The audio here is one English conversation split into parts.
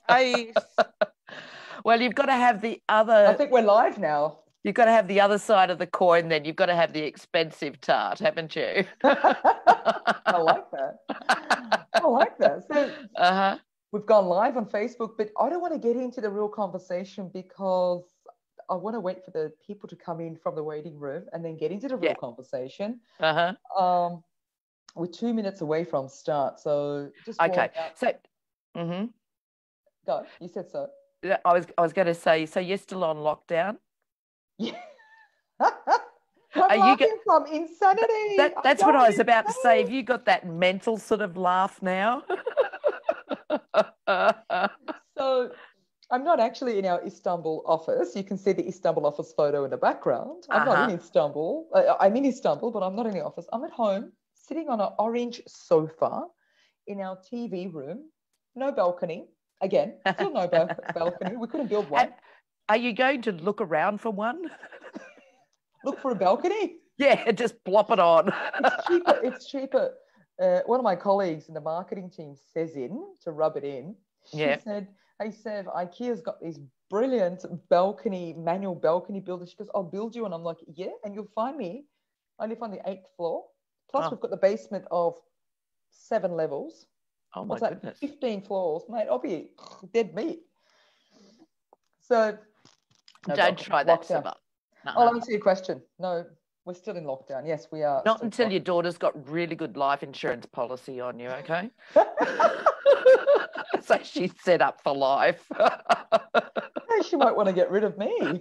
Nice. Well, you've got to have the other. I think we're live now. You've got to have the other side of the coin. Then you've got to have the expensive tart, haven't you? I like that. I like that. So we've gone live on Facebook, but I don't want to get into the real conversation because I want to wait for the people to come in from the waiting room and then get into the real conversation. We're 2 minutes away from start, so just okay. So, go. You said so. I was going to say. So you're still on lockdown? Yeah. I'm laughing from insanity. That's what I was about to say. Have you got that mental sort of laugh now? So I'm not actually in our Istanbul office. You can see the Istanbul office photo in the background. I'm not in Istanbul. I'm in Istanbul, but I'm not in the office. I'm at home, sitting on an orange sofa in our TV room. No balcony. Again, still no balcony. We couldn't build one. Are you going to look around for one? Look for a balcony? Yeah, just plop it on. It's cheaper. One of my colleagues in the marketing team says to rub it in. She said, hey, Sev, IKEA's got these brilliant manual balcony builders. She goes, I'll build you. And I'm like, yeah, and you'll find me. I live on the 8th floor. Plus, we've got the basement of 7 levels. Oh, my goodness. 15 floors. Mate, I'll be dead meat. So don't try that, Siva. I'll answer your question. No, we're still in lockdown. Yes, we are. Not until your daughter's got really good life insurance policy on you, okay? So she's set up for life. She might want to get rid of me.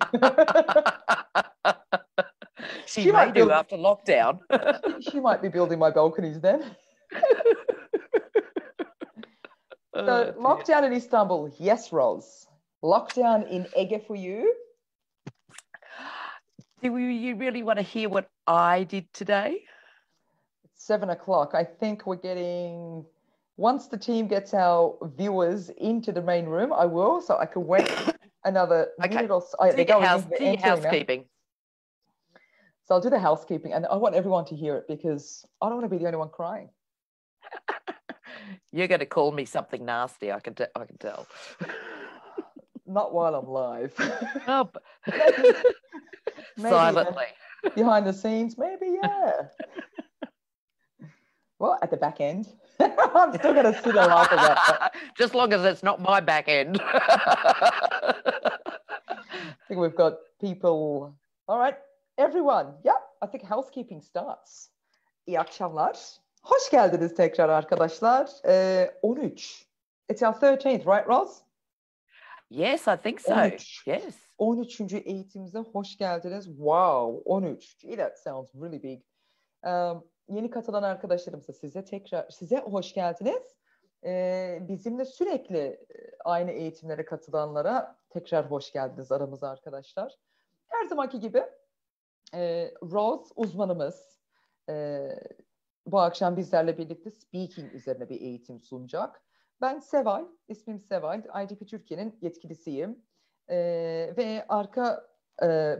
She may do after lockdown. She might be building my balconies then. So lockdown in Istanbul. Yes, Ros. Lockdown in Ege for you. Do you really want to hear what I did today? It's 7 o'clock. I think we're getting, once the team gets our viewers into the main room, I will, so I can wait another minute or so. Do your housekeeping. So I'll do the housekeeping, and I want everyone to hear it because I don't want to be the only one crying. You're going to call me something nasty, I can tell. Not while I'm live. Oh, maybe, silently. Behind the scenes, maybe, yeah. Well, at the back end. I'm still going to sit and laugh about that. Just long as it's not my back end. I think we've got people. All right, everyone. Yep, I think housekeeping starts. İyi akşamlar. Hoş geldiniz tekrar arkadaşlar. 13. It's our 13th, right, Roz? Yes, I think so. 13. Yes. 13. eğitimimize hoş geldiniz. Wow, 13. Gee, that sounds really big. Yeni katılan arkadaşlarımıza size hoş geldiniz. Bizimle sürekli aynı eğitimlere katılanlara tekrar hoş geldiniz aramıza arkadaşlar. Her zamanki gibi Rose uzmanımız bu akşam bizlerle birlikte speaking üzerine bir eğitim sunacak. Ben Seval, ismim Seval, IDP Türkiye'nin yetkilisiyim. Ve arka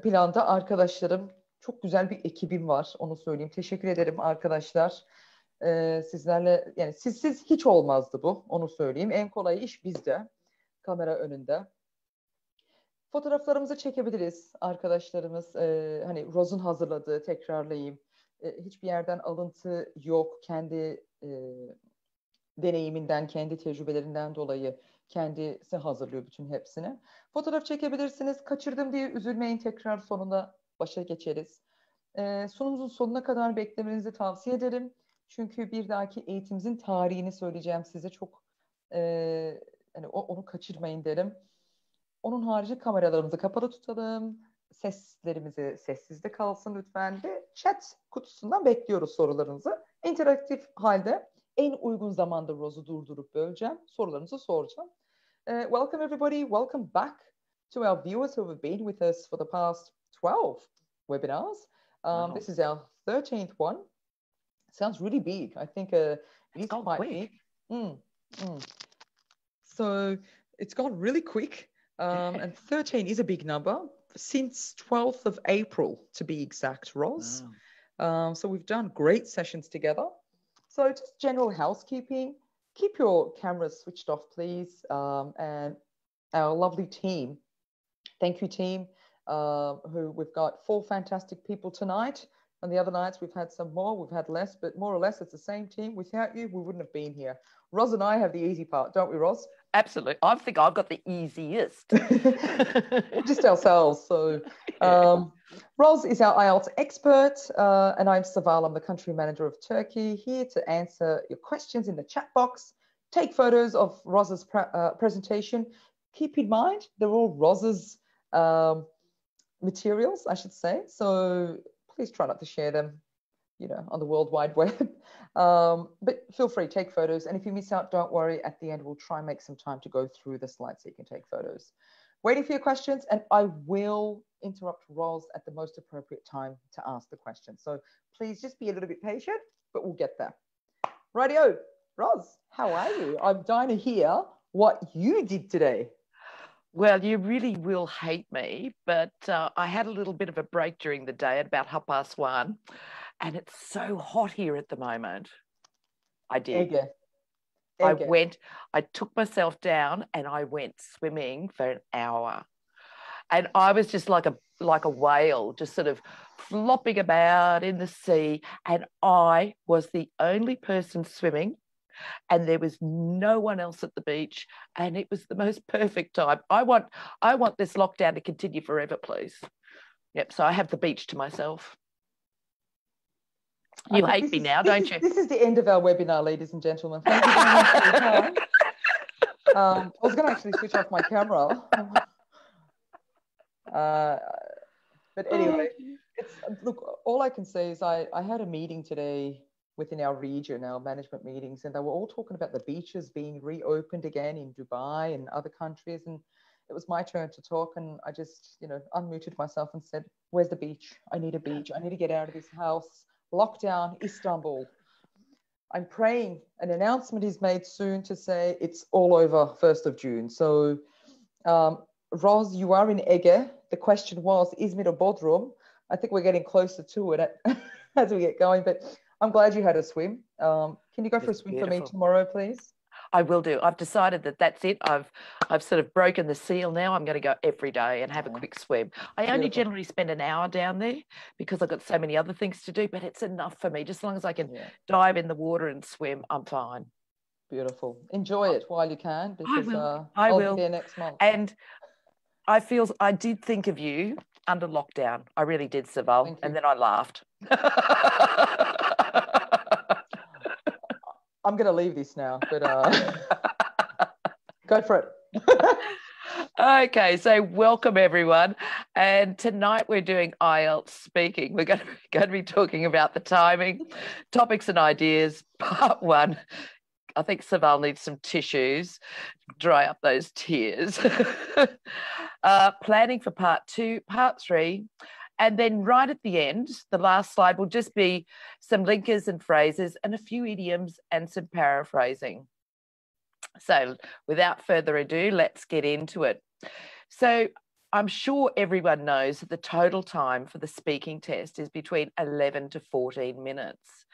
planda arkadaşlarım, çok güzel bir ekibim var, onu söyleyeyim. Teşekkür ederim arkadaşlar. Sizlerle, yani sizsiz hiç olmazdı bu, onu söyleyeyim. En kolay iş bizde, kamera önünde. Fotoğraflarımızı çekebiliriz arkadaşlarımız. Hani Rose'un hazırladığı, tekrarlayayım. Hiçbir yerden alıntı yok. Kendi deneyiminden, kendi tecrübelerinden dolayı kendisi hazırlıyor bütün hepsini. Fotoğraf çekebilirsiniz. Kaçırdım diye üzülmeyin. Tekrar sonunda başa geçeriz. Sunumumuzun sonuna kadar beklemenizi tavsiye ederim. Çünkü bir dahaki eğitimimizin tarihini söyleyeceğim size. Çok hani onu kaçırmayın derim. Onun harici kameralarımızı kapalı tutalım. Seslerimizi sessizde kalsın lütfen. Ve chat kutusundan bekliyoruz sorularınızı. İnteraktif halde en uygun zamanda Rose'u durdurup böleceğim. Sorularınızı soracağım. Welcome everybody. Welcome back to our viewers who have been with us for the past 12 webinars. Wow. This is our 13th one. Sounds really big. I think it is quite quick. Big. So it's gone really quick. And 13 is a big number. Since 12th of April, to be exact, Roz. Wow. So we've done great sessions together. So just general housekeeping. keep your cameras switched off, please. And our lovely team, thank you, team, who we've got 4 fantastic people tonight. And the other nights we've had some more, we've had less, but more or less it's the same team. Without you, we wouldn't have been here. Roz and I have the easy part, don't we, Roz? Absolutely. I think I've got the easiest. Just ourselves. So Roz is our IELTS expert, and I'm Saval. I'm the country manager of Turkey, here to answer your questions in the chat box. Take photos of Roz's presentation. Keep in mind, they're all Roz's materials, I should say. So please try not to share them, you know, on the World Wide Web. But feel free, take photos. And if you miss out, don't worry. At the end, we'll try and make some time to go through the slides so you can take photos. Waiting for your questions, and I will interrupt Roz at the most appropriate time to ask the question. So please just be a little bit patient, but we'll get there. Rightio, Roz, how are you? I'm dying to hear what you did today. Well, you really will hate me, but I had a little bit of a break during the day at about 1:30, and it's so hot here at the moment. I did. I took myself down and I went swimming for an hour. And I was just like a whale, just sort of flopping about in the sea. And I was the only person swimming, and there was no one else at the beach, and it was the most perfect time. I want this lockdown to continue forever, please. Yep. So I have the beach to myself. You hate me now, don't you? This is the end of our webinar, ladies and gentlemen. Thank you very much for your time. I was going to actually switch off my camera. But anyway, look, all I can say is I had a meeting today within our region, our management meetings, and they were all talking about the beaches being reopened again in Dubai and other countries. And it was my turn to talk, and I just, you know, unmuted myself and said, where's the beach? I need a beach. I need to get out of this house. Lockdown, Istanbul. I'm praying an announcement is made soon to say it's all over 1st of June. So, Roz, you are in Ege. The question was, Izmir or Bodrum? I think we're getting closer to it as we get going, but I'm glad you had a swim. Can you go for a swim for me tomorrow, please? I will do. I've decided that that's it. I've sort of broken the seal now. I'm going to go every day and have a quick swim. I only generally spend an hour down there because I've got so many other things to do, but it's enough for me. Just as long as I can dive in the water and swim, I'm fine. Beautiful. Enjoy it while you can, because I will be there next month. And I did think of you under lockdown. I really did, Saval. And then I laughed. I'm going to leave this now, but go for it. Okay, so welcome everyone. And tonight we're doing IELTS speaking. We're going to be talking about the timing, topics and ideas, part 1. I think Saval needs some tissues, dry up those tears. Planning for part 2, part 3. And then right at the end, the last slide will just be some linkers and phrases and a few idioms and some paraphrasing. So without further ado, let's get into it. So I'm sure everyone knows that the total time for the speaking test is between 11 to 14 minutes.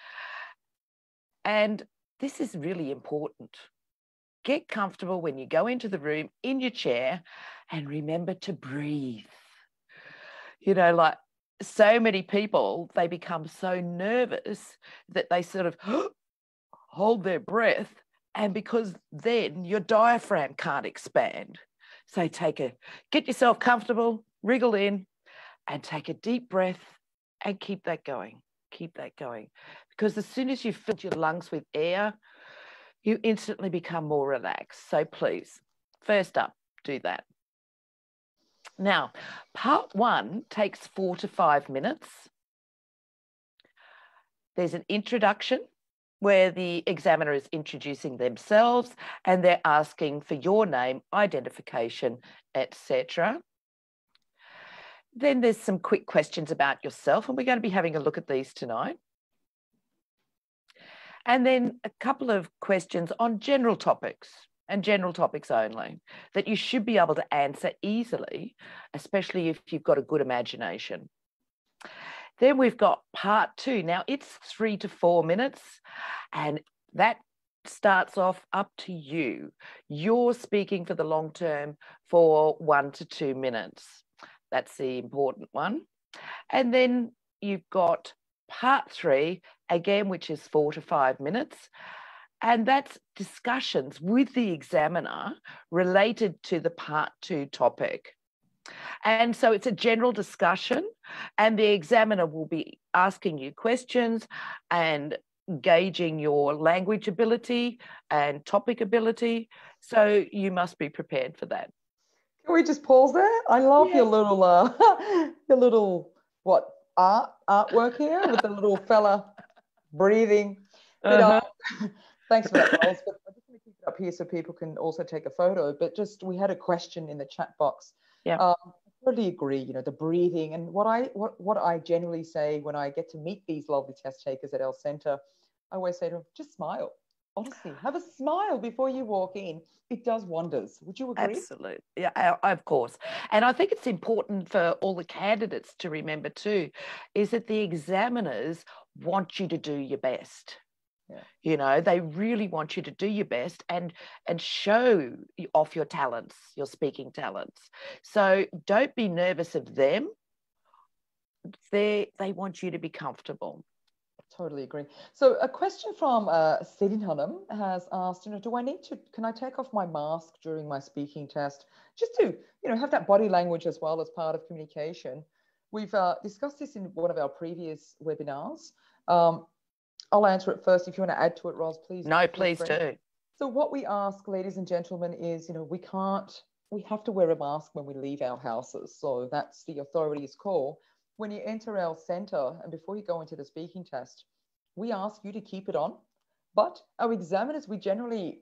And this is really important. Get comfortable when you go into the room in your chair, and remember to breathe. You know, like so many people, they become so nervous that they sort of hold their breath, and because then your diaphragm can't expand. So get yourself comfortable, wriggle in, and take a deep breath and keep that going. Keep that going. Because as soon as you fill your lungs with air, you instantly become more relaxed. So please, first up, do that. Now, part 1 takes 4 to 5 minutes. There's an introduction where the examiner is introducing themselves and they're asking for your name, identification, etc. Then there's some quick questions about yourself, and we're going to be having a look at these tonight. And then a couple of questions on general topics, and general topics only, that you should be able to answer easily, especially if you've got a good imagination. Then we've got part 2. Now it's 3 to 4 minutes, and that starts off up to you. You're speaking for the long term for 1 to 2 minutes. That's the important one. And then you've got part 3, again, which is 4 to 5 minutes. And that's discussions with the examiner related to the part 2 topic. And so it's a general discussion, and the examiner will be asking you questions and gauging your language ability and topic ability. So you must be prepared for that. Can we just pause there? I love Yeah. your little your little artwork here with the little fella breathing. But, thanks for that, Rose. But I'm just going to keep it up here so people can also take a photo. But just we had a question in the chat box. Yeah. I totally agree. You know, the breathing, and what I generally say when I get to meet these lovely test takers at our centre, I always say to them, just smile. Honestly, have a smile before you walk in. It does wonders. Would you agree? Absolutely. Yeah, of course. And I think it's important for all the candidates to remember too, is that the examiners want you to do your best. Yeah. You know, they really want you to do your best and show off your talents, your speaking talents. So don't be nervous of them. They want you to be comfortable. Totally agree. So a question from Selin Hanım has asked, can I take off my mask during my speaking test just to, have that body language as well as part of communication? We've discussed this in one of our previous webinars. I'll answer it first. If you want to add to it, Ros, please. No, please do. So what we ask, ladies and gentlemen, is, we have to wear a mask when we leave our houses. So that's the authorities' call. When you enter our centre and before you go into the speaking test, we ask you to keep it on. But our examiners, we generally,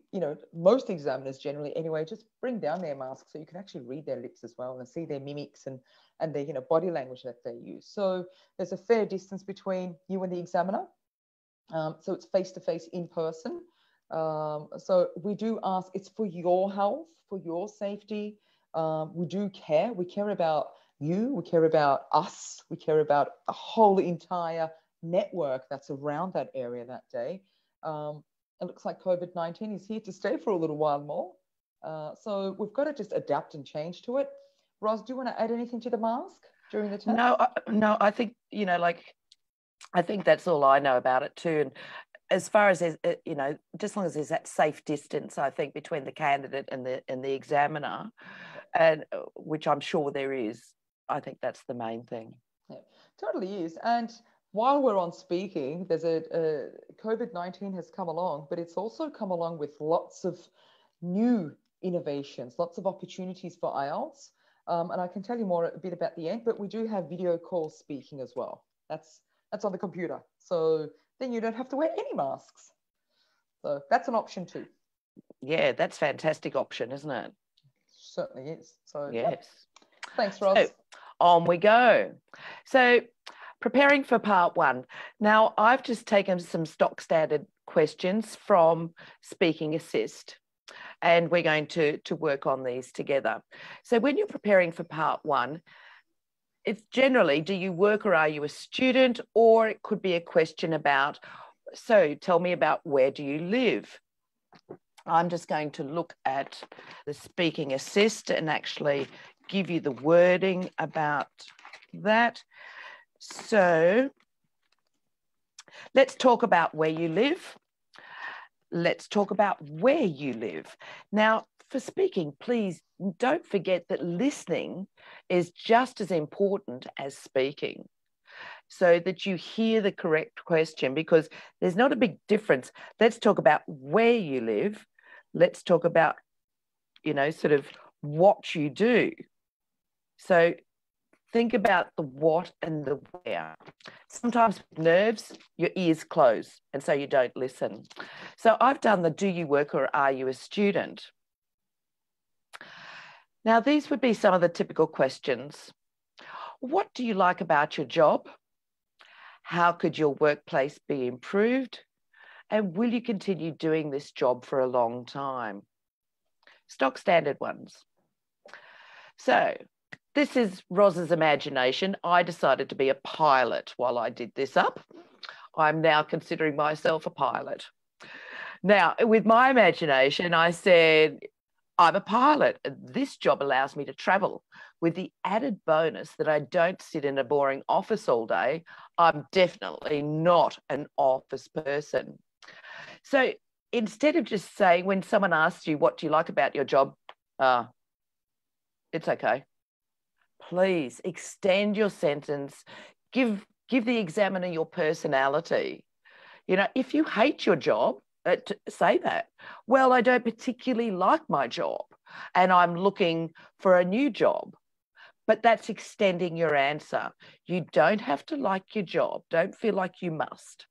most examiners generally anyway, just bring down their mask so you can actually read their lips as well and see their mimics and their, body language that they use. So there's a fair distance between you and the examiner. So it's face-to-face in person. So we do ask, it's for your health, for your safety. We do care. We care about you. We care about us. We care about a whole entire network that's around that area that day. It looks like COVID-19 is here to stay for a little while more. So we've got to just adapt and change to it. Ros, do you want to add anything to the mask during the test? No, I think, I think that's all I know about it too. And as far as, just as long as there's that safe distance, I think, between the candidate and the examiner, and which I'm sure there is, I think that's the main thing. Yeah, totally is. And while we're on speaking, there's COVID-19 has come along, but it's also come along with lots of new innovations, lots of opportunities for IELTS. And I can tell you a bit about the end, but we do have video call speaking as well. That's on the computer. So then you don't have to wear any masks. So that's an option too. Yeah, that's a fantastic option, isn't it? Certainly is. So yes. Yep. Thanks, Ross. So, on we go. So preparing for part 1. Now, I've just taken some stock standard questions from Speaking Assist, and we're going to work on these together. So when you're preparing for part 1, it's generally, do you work or are you a student? Or it could be a question about, so tell me about where do you live? I'm just going to look at the Speaking Assist and actually give you the wording about that. So let's talk about where you live. Let's talk about where you live. Now, for speaking, please don't forget that listening is just as important as speaking, so that you hear the correct question, because there's not a big difference. Let's talk about where you live. Let's talk about, sort of what you do. So think about the what and the where. Sometimes with nerves, your ears close, and so you don't listen. So I've done the do you work or are you a student? Now, these would be some of the typical questions. What do you like about your job? How could your workplace be improved? And will you continue doing this job for a long time? Stock standard ones. So this is Roz's imagination. I decided to be a pilot while I did this up. I'm now considering myself a pilot. Now, with my imagination, I said, I'm a pilot. This job allows me to travel with the added bonus that I don't sit in a boring office all day. I'm definitely not an office person. So instead of just saying, when someone asks you, what do you like about your job? It's okay. Please extend your sentence. Give the examiner your personality. You know, if you hate your job, say that. Well, I don't particularly like my job and I'm looking for a new job. But that's extending your answer. You don't have to like your job. Don't feel like you must.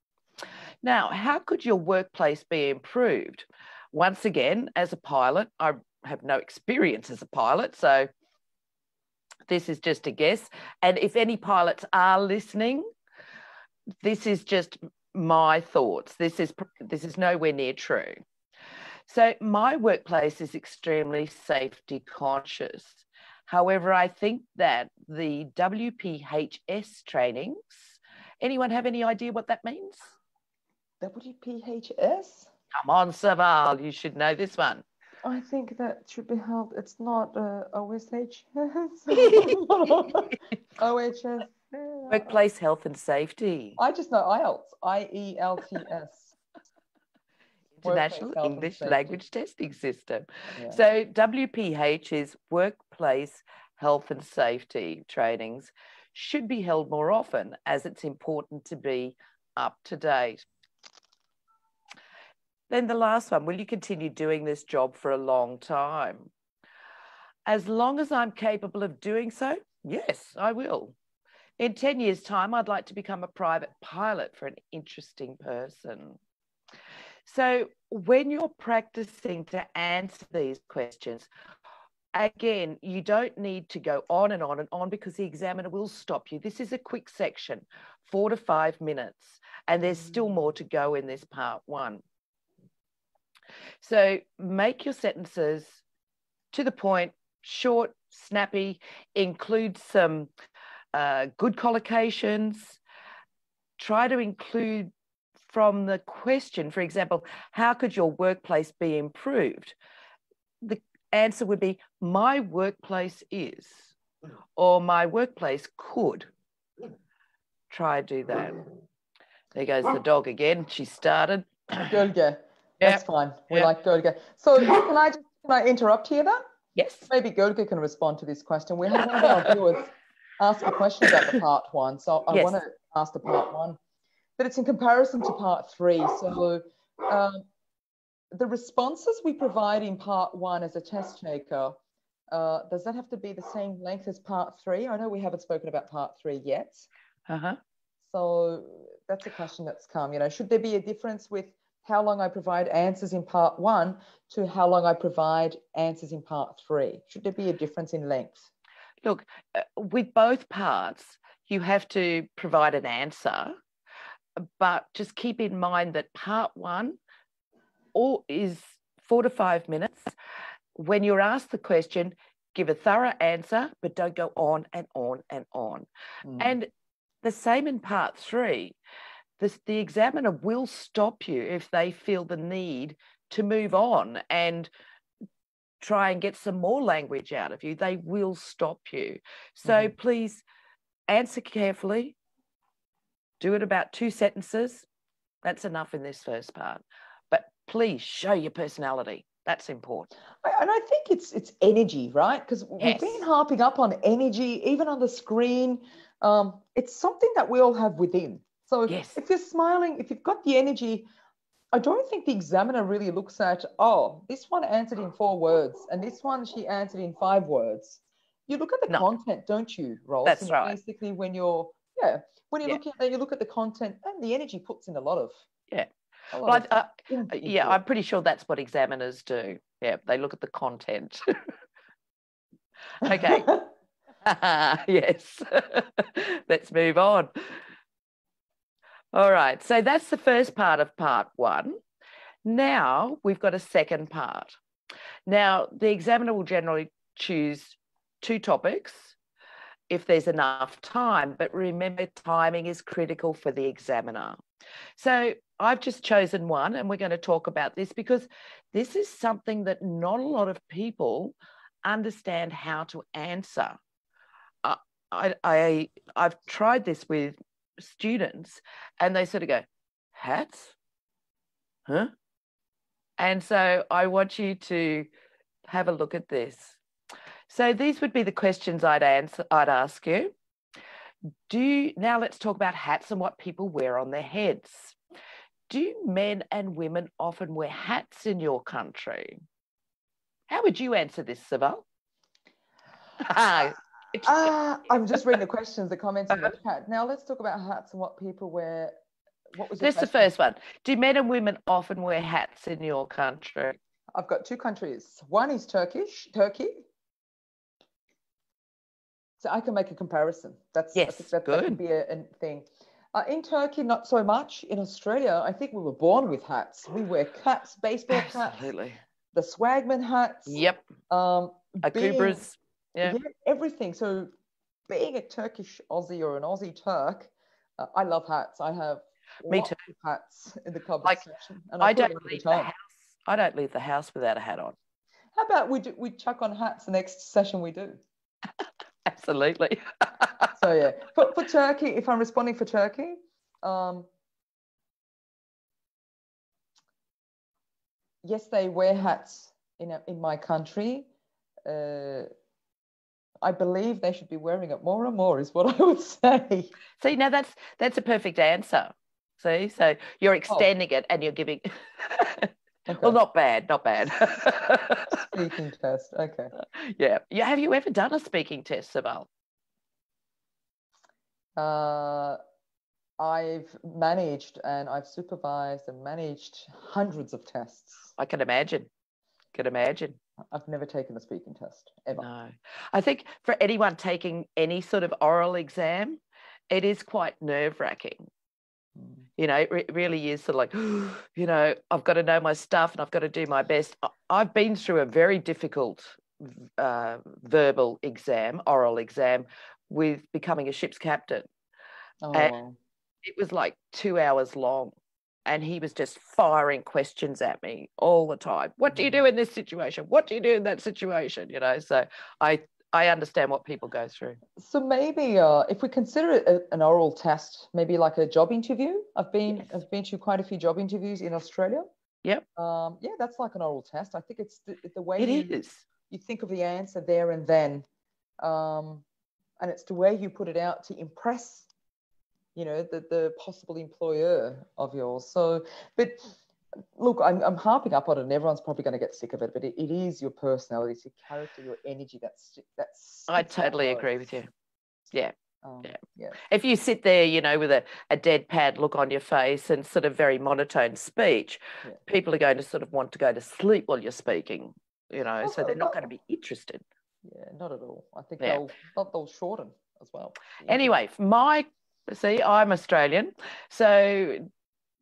Now, how could your workplace be improved? Once again, as a pilot, I have no experience as a pilot, so this is just a guess. And if any pilots are listening, this is just my thoughts. This is nowhere near true. So my workplace is extremely safety conscious. However, I think that the WPHS trainings, anyone have any idea what that means? WPHS? Come on, Saval, you should know this one. I think that should be held. It's not OSH. OHS. Workplace health and safety. I just know IELTS. IELTS. International English Language Testing System. Yeah. So WPH is workplace health and safety trainings should be held more often as it's important to be up to date. Then the last one, will you continue doing this job for a long time? As long as I'm capable of doing so, yes, I will. In 10 years' time, I'd like to become a private pilot for an interesting person. So when you're practicing to answer these questions, again, you don't need to go on and on and on because the examiner will stop you. This is a quick section, 4 to 5 minutes, and there's still more to go in this part one. So make your sentences to the point, short, snappy, include some good collocations. Try to include from the question, for example, how could your workplace be improved? The answer would be, my workplace is, or my workplace could. Try to do that. There goes the dog again. She started. Gölge. That's fine. We like Gölge. So can I interrupt here then? Yes. Maybe Gölge can respond to this question. We had one of our viewers ask a question about the part one. So I want to ask the part one. But it's in comparison to part three. So the responses we provide in part one as a test taker, does that have to be the same length as part three? I know we haven't spoken about part three yet. So that's a question that's come. You know, should there be a difference with how long I provide answers in part one to how long I provide answers in part three? Should there be a difference in length? Look, with both parts, you have to provide an answer, but just keep in mind that part one is 4 to 5 minutes. When you're asked the question, give a thorough answer, but don't go on and on and on. And the same in part three. The examiner will stop you if they feel the need to move on and try and get some more language out of you. They will stop you. So please answer carefully. Do it about 2 sentences. That's enough in this first part. But please show your personality. That's important. And I think it's energy, right? Because we've been harping up on energy, even on the screen. It's something that we all have within. So if you're smiling, if you've got the energy, I don't think the examiner really looks at, oh, this one answered in 4 words and this one she answered in 5 words. You look at the content, don't you, Rolf? That's right. Basically, when you're looking at that, you look at the content and the energy puts in a lot of. Well, I'm pretty sure that's what examiners do. Yeah, they look at the content. Okay. Yes. Let's move on. All right. So that's the first part of part one. Now we've got a second part. Now, the examiner will generally choose 2 topics if there's enough time, but remember, timing is critical for the examiner. So I've just chosen one, and we're going to talk about this because this is something that not a lot of people understand how to answer. I've tried this with students, and they sort of go, hats? Huh? And so I want you to have a look at this. So these would be the questions I'd ask you. Now let's talk about hats and what people wear on their heads. Do men and women often wear hats in your country? How would you answer this, Sybil? I'm just reading the questions, the comments in the chat. Now let's talk about hats and what people wear. What was this the first one? Do men and women often wear hats in your country? I've got two countries. One is Turkey. So I can make a comparison. Yes, that could be a thing. In Turkey, not so much. In Australia, I think we were born with hats. We wear caps, baseball caps. Absolutely. The swagman hats. Yep. Akubras. Yeah, everything. So being a Turkish Aussie or an Aussie Turk, I love hats. I have lots of hats in the cupboard section. And I don't leave the house. I don't leave the house without a hat on. How about we chuck on hats the next session we do? Absolutely. So yeah, for Turkey, if I'm responding for Turkey, yes, they wear hats in my country. I believe they should be wearing it more and more, is what I would say. See, now that's a perfect answer. See, so you're extending it and you're giving. Okay. Well, not bad. Speaking test, okay. Yeah. Have you ever done a speaking test, Sybil? I've managed and I've supervised and managed hundreds of tests. I can imagine. I've never taken a speaking test, ever. No. I think for anyone taking any sort of oral exam, it is quite nerve-wracking. You know, it really is sort of like, you know, I've got to know my stuff and I've got to do my best. I've been through a very difficult verbal exam, oral exam, with becoming a ship's captain. And it was like 2 hours long. And he was just firing questions at me all the time. What do you do in this situation? What do you do in that situation? You know, so I understand what people go through. So maybe if we consider it an oral test, maybe like a job interview. I've been to quite a few job interviews in Australia. Yep. Yeah, that's like an oral test. I think it's the way you think of the answer there and then, and it's the way you put it out to impress, you know, the possible employer of yours. So, but look, I'm harping up on it, and everyone's probably going to get sick of it. But it is your personality, it's your character, your energy. That's. I totally agree with you. Yeah. Yeah. If you sit there, you know, with a deadpan look on your face and sort of very monotone speech, people are going to sort of want to go to sleep while you're speaking, you know, so they're not going to be interested. Yeah, not at all. I think they'll shorten as well. Anyway, I'm Australian, so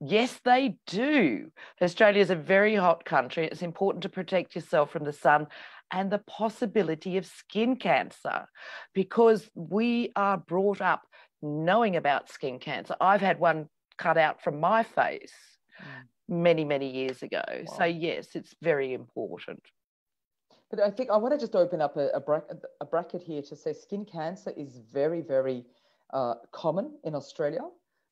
yes, they do. Australia is a very hot country. It's important to protect yourself from the sun and the possibility of skin cancer because we are brought up knowing about skin cancer. I've had one cut out from my face many, many years ago. Wow. So yes, it's very important. But I think I want to just open up a bracket here to say skin cancer is very, very common in Australia.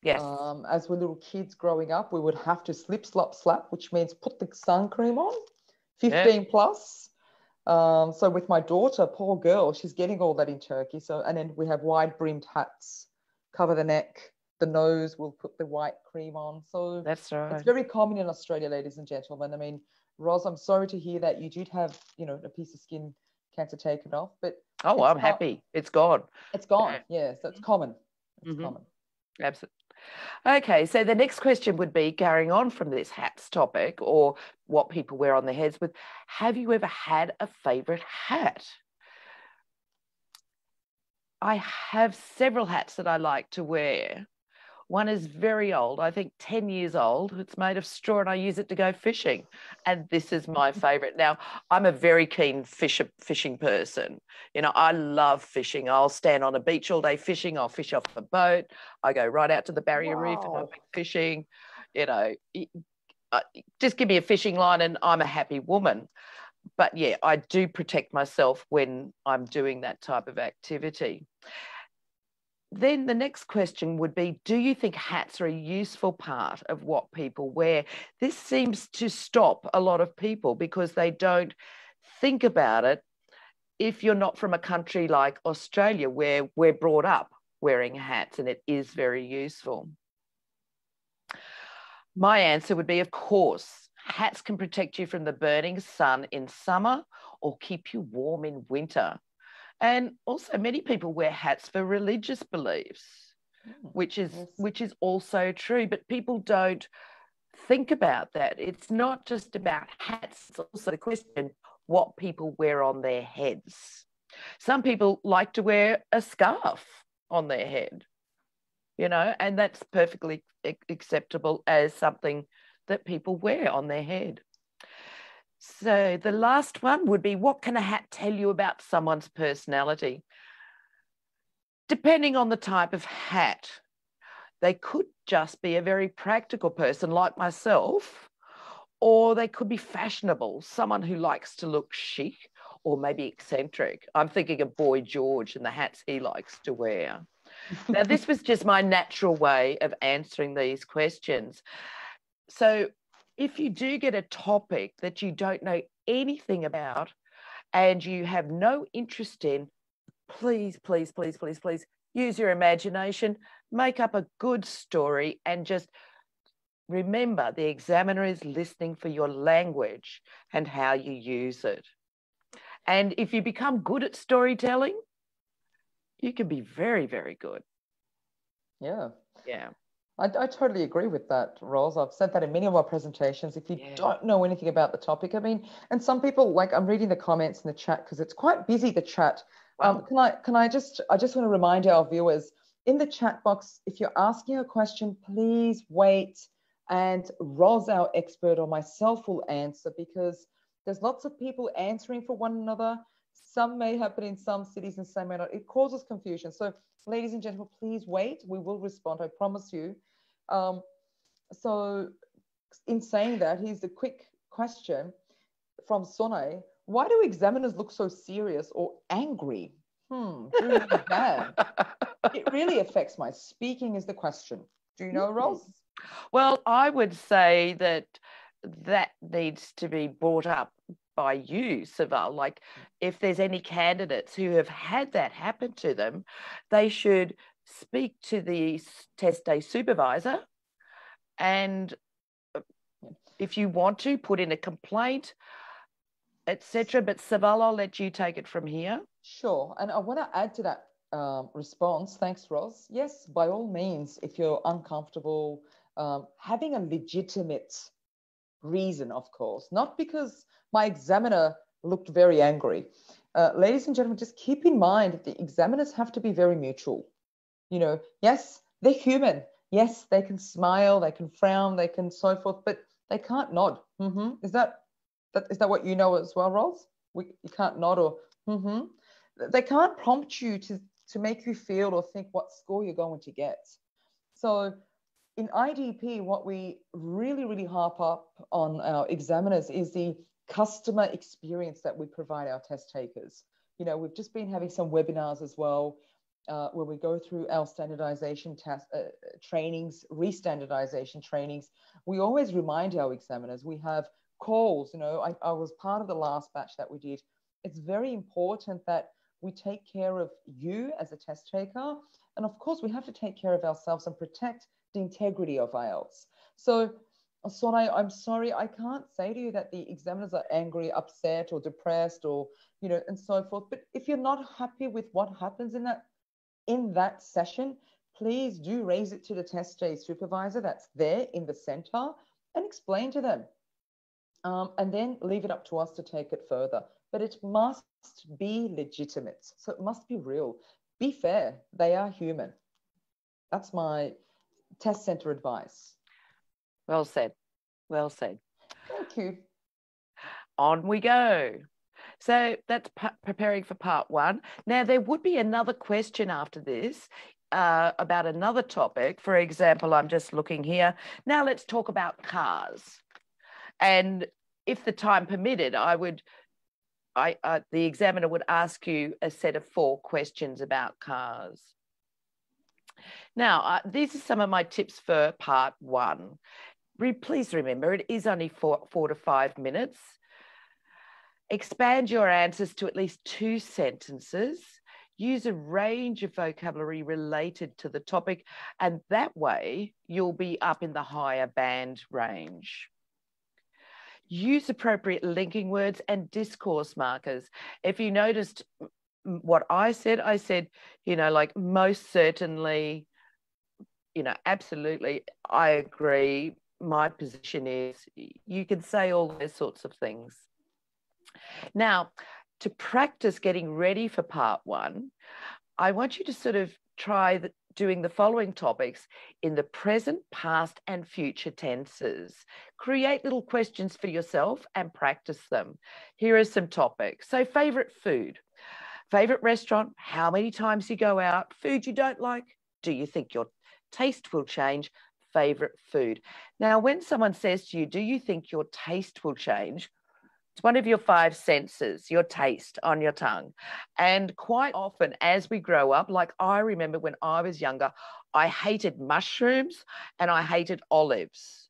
Yes. As we're little kids growing up, we would have to slip, slap, which means put the sun cream on, 15 plus. So with my daughter, poor girl, she's getting all that in Turkey. So, and then we have wide brimmed hats, cover the neck, the nose, we'll put the white cream on. So that's right. It's very common in Australia, ladies and gentlemen. I mean, Ros, I'm sorry to hear that you did have, you know, a piece of skin cancer taken off, but I'm happy. It's gone. It's gone. Yeah. So it's common. It's common. Absolutely. Okay, so the next question would be, carrying on from this hats topic or what people wear on their heads, with, have you ever had a favourite hat? I have several hats that I like to wear. One is very old, I think 10 years old. It's made of straw and I use it to go fishing. And this is my favourite. Now, I'm a very keen fishing person. You know, I love fishing. I'll stand on a beach all day fishing. I'll fish off a boat. I go right out to the barrier reef and I'll be fishing. just give me a fishing line and I'm a happy woman. But yeah, I do protect myself when I'm doing that type of activity. Then the next question would be, do you think hats are a useful part of what people wear? This seems to stop a lot of people because they don't think about it if you're not from a country like Australia where we're brought up wearing hats and it is very useful. My answer would be, of course, hats can protect you from the burning sun in summer or keep you warm in winter. And also many people wear hats for religious beliefs, which is also true, but people don't think about that. It's not just about hats, it's also the question what people wear on their heads. Some people like to wear a scarf on their head, and that's perfectly acceptable as something that people wear on their head. So the last one would be, what can a hat tell you about someone's personality? Depending on the type of hat, they could just be a very practical person like myself, or they could be fashionable, someone who likes to look chic or maybe eccentric. I'm thinking of Boy George and the hats he likes to wear. Now, this was just my natural way of answering these questions. So if you do get a topic that you don't know anything about and you have no interest in, please, please, please, please, please use your imagination, make up a good story, and just remember the examiner is listening for your language and how you use it. And if you become good at storytelling, you can be very, very good. Yeah. Yeah. I totally agree with that, Ros. I've said that in many of our presentations. If you don't know anything about the topic, and some people, like, I'm reading the comments in the chat because it's quite busy, the chat. Wow. I just want to remind our viewers in the chat box, if you're asking a question, please wait, and Ros, our expert, or myself will answer, because there's lots of people answering for one another. Some may happen in some cities and some may not. It causes confusion. So ladies and gentlemen, please wait. We will respond, I promise you. So in saying that, here's a quick question from Sonay. Why do examiners look so serious or angry during the exam? It really affects my speaking is the question. Do you know, Ros? Well, I would say that needs to be brought up by you, Saval. Like, if there's any candidates who have had that happen to them, they should speak to the test day supervisor, and if you want to, put in a complaint, etc. But Saval, I'll let you take it from here. Sure. And I want to add to that response. Thanks, Ros. Yes, by all means, if you're uncomfortable, having a legitimate reason, of course, not because my examiner looked very angry. Ladies and gentlemen, just keep in mind that the examiners have to be very mutual. Yes, they're human. Yes, they can smile, they can frown, they can so forth, but they can't nod. Is that what you know as well, Ros? You can't nod or They can't prompt you to make you feel or think what score you're going to get. So in IDP, what we really, really harp up on our examiners is the customer experience that we provide our test takers. We've just been having some webinars as well, where we go through our standardization trainings, re-standardization trainings. We always remind our examiners, we have calls. I was part of the last batch that we did. It's very important that we take care of you as a test taker. And of course, we have to take care of ourselves and protect the integrity of IELTS. So, Sonay, I'm sorry, I can't say to you that the examiners are angry, upset, or depressed, or, and so forth. But if you're not happy with what happens in that session, please do raise it to the test day supervisor that's there in the center and explain to them. And then leave it up to us to take it further. But it must be legitimate. So it must be real. Be fair. They are human. That's my test center advice. Well said. Well said. Thank you. On we go. So that's preparing for part one. Now, there would be another question after this. about another topic. For example, I'm just looking here. Now let's talk about cars. And if the time permitted, the examiner would ask you a set of 4 questions about cars. Now, these are some of my tips for part 1. Please remember, it is only 4 to 5 minutes. Expand your answers to at least 2 sentences. Use a range of vocabulary related to the topic, and that way you'll be up in the higher band range. Use appropriate linking words and discourse markers. If you noticed what I said, like most certainly, absolutely, I agree. My position is, you can say all those sorts of things. Now, to practice getting ready for part 1, I want you to sort of try doing the following topics in the present, past, and future tenses. Create little questions for yourself and practice them. Here are some topics. So, favorite food, favorite restaurant, how many times you go out, food you don't like, do you think your taste will change, favorite food. Now, when someone says to you, do you think your taste will change? It's one of your 5 senses, your taste on your tongue. And quite often as we grow up, like I remember when I was younger, I hated mushrooms and I hated olives.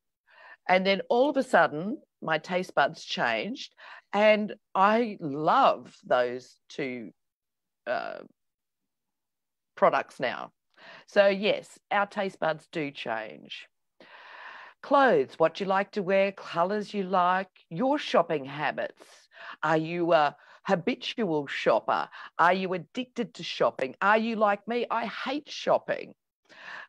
And then all of a sudden, my taste buds changed and I love those 2 products now. So yes, our taste buds do change. Clothes, what you like to wear, colours you like, your shopping habits. Are you a habitual shopper? Are you addicted to shopping? Are you like me? I hate shopping.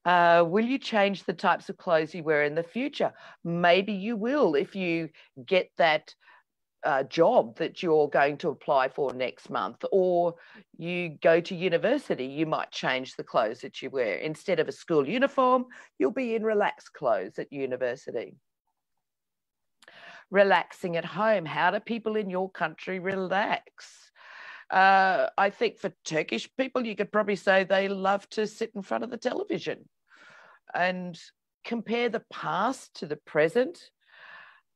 Will you change the types of clothes you wear in the future? Maybe you will if you get that job that you're going to apply for next month, or you go to university, you might change the clothes that you wear. Instead of a school uniform, you'll be in relaxed clothes at university. Relaxing at home. How do people in your country relax? I think for Turkish people, you could probably say they love to sit in front of the television. And compare the past to the present.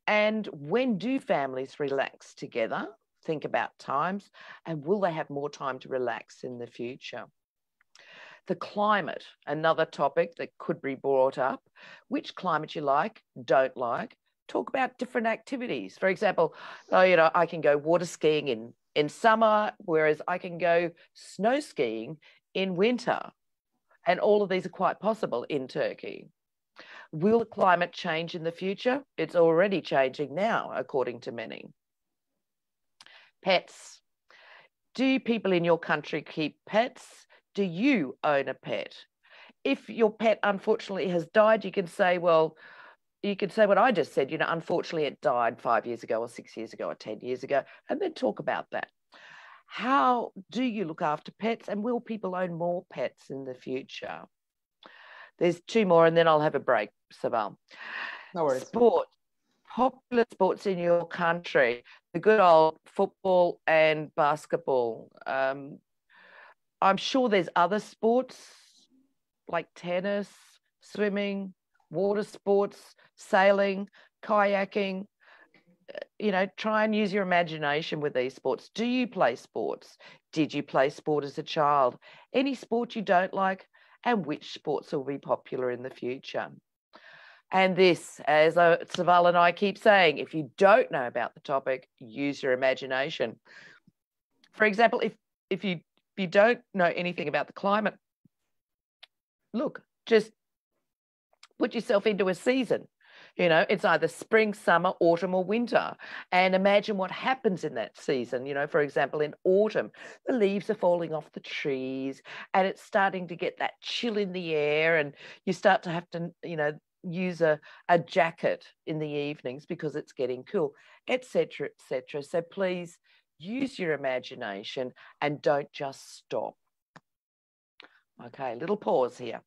And when do families relax together? Think about times, and will they have more time to relax in the future? The climate, another topic that could be brought up. Which climate you like, don't like. Talk about different activities. For example, I can go water skiing in summer, whereas I can go snow skiing in winter. And all of these are quite possible in Turkey. Will the climate change in the future? It's already changing now, according to many. Pets. Do people in your country keep pets? Do you own a pet? If your pet unfortunately has died, you can say, well, you could say what I just said, unfortunately it died 5 years ago or 6 years ago or 10 years ago, and then talk about that. How do you look after pets, and will people own more pets in the future? There's 2 more and then I'll have a break, Saval. No worries. Sport. Popular sports in your country, the good old football and basketball. I'm sure there's other sports like tennis, swimming, water sports, sailing, kayaking. Try and use your imagination with these sports. Do you play sports? Did you play sport as a child? Any sport you don't like? And which sports will be popular in the future? And this, as Saval and I keep saying, if you don't know about the topic, use your imagination. For example, if you don't know anything about the climate, look, just put yourself into a season. It's either spring, summer, autumn, or winter. And imagine what happens in that season. For example, in autumn, the leaves are falling off the trees and it's starting to get that chill in the air, and you start to have to, use a jacket in the evenings because it's getting cool, etc., etc. So please use your imagination and don't just stop. Okay, little pause here.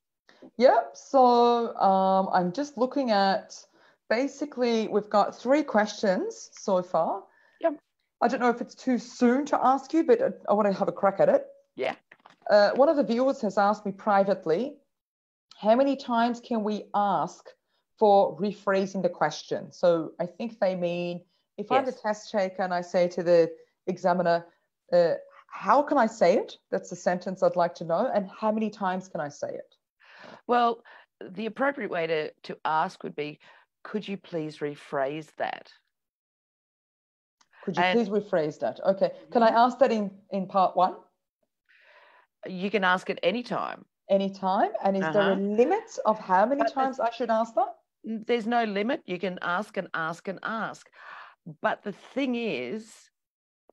Yep. So I'm just looking at, basically, we've got 3 questions so far. Yep. I don't know if it's too soon to ask you, but I want to have a crack at it. Yeah. One of the viewers has asked me privately, how many times can we ask for rephrasing the question? So I think they mean, if I'm the test taker and I say to the examiner, how can I say it? That's the sentence I'd like to know. And how many times can I say it? Well, the appropriate way to ask would be, could you please rephrase that? Could you please rephrase that? Okay. Can I ask that in part one? You can ask it anytime. Anytime? And is there a limit of how many times I should ask that? There's no limit. You can ask and ask and ask. But the thing is,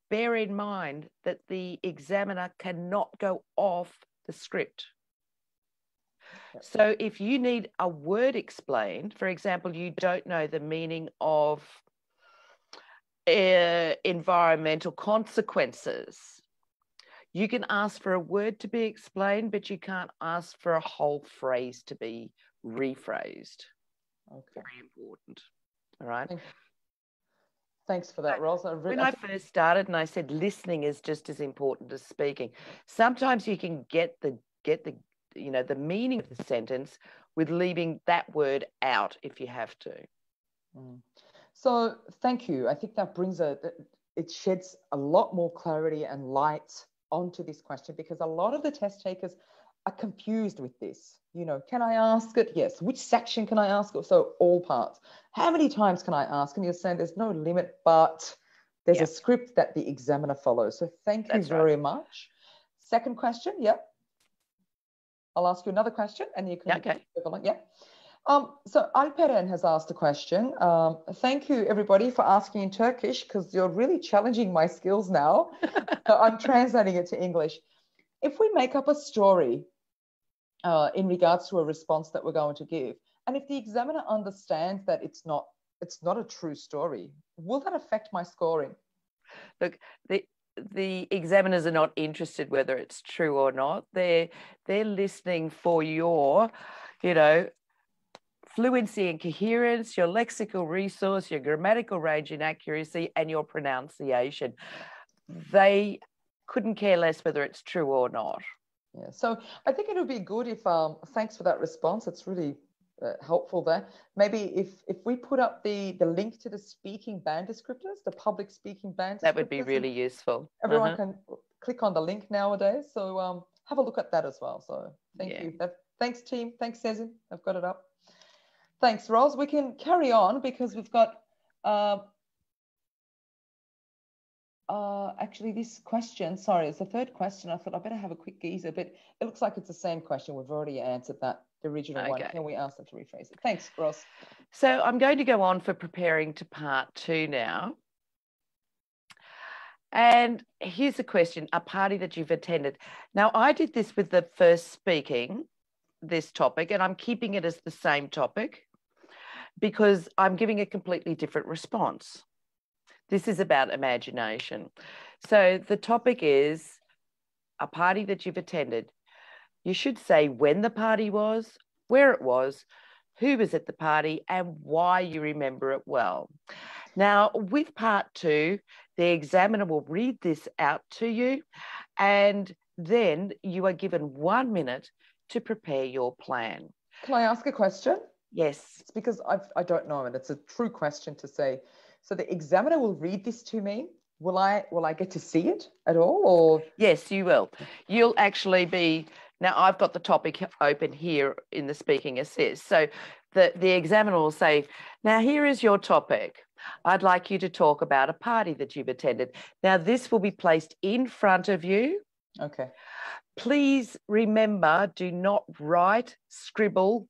bear in mind that the examiner cannot go off the script. So if you need a word explained, for example, you don't know the meaning of environmental consequences, you can ask for a word to be explained, but you can't ask for a whole phrase to be rephrased. Okay. Very important. All right. Thanks for that, Ros. When I first started and I said listening is just as important as speaking, sometimes you can get the the meaning of the sentence with leaving that word out if you have to. So thank you. I think that brings it sheds a lot more clarity and light onto this question, because a lot of the test takers are confused with this. Can I ask it? Yes. Which section can I ask it? So all parts. How many times can I ask? And you're saying there's no limit, but there's a script that the examiner follows. So thank you very much. Second question. Yep. I'll ask you another question and you can. Okay. Yeah. So Alperen has asked a question. Thank you, everybody, for asking in Turkish, because you're really challenging my skills now. So I'm translating it to English. If we make up a story in regards to a response that we're going to give, and if the examiner understands that it's not a true story, will that affect my scoring? Look, the examiners are not interested whether it's true or not. They're listening for your, fluency and coherence, your lexical resource, your grammatical range and accuracy, and your pronunciation. They couldn't care less whether it's true or not. Yeah, so I think it would be good if, thanks for that response. It's really helpful there. Maybe if we put up the link to the speaking band descriptors, the public speaking band descriptors. That would be really useful. Everyone can click on the link nowadays. So have a look at that as well. So thank you. Thanks, team. Thanks, Cezin. I've got it up. Thanks, Ros. We can carry on because we've got actually this question. Sorry, it's the third question. I thought I better have a quick geezer, but it looks like it's the same question. We've already answered that, the original one. Can we ask them to rephrase it? Thanks, Ros. So I'm going to go on for preparing to part 2 now. And here's a question, a party that you've attended. Now, I did this with the first speaking, this topic, and I'm keeping it as the same topic because I'm giving a completely different response. This is about imagination. So the topic is a party that you've attended. You should say when the party was, where it was, who was at the party, and why you remember it well. Now, with part 2, the examiner will read this out to you, and then you are given 1 minute to prepare your plan. Can I ask a question? Yes. It's because I don't know, and it's a true question to say. So the examiner will read this to me. Will I get to see it at all? Or yes, you will. You'll actually be. Now I've got the topic open here in the speaking assist. So the examiner will say, now here is your topic. I'd like you to talk about a party that you've attended. Now this will be placed in front of you. Okay. Please remember, do not write, scribble,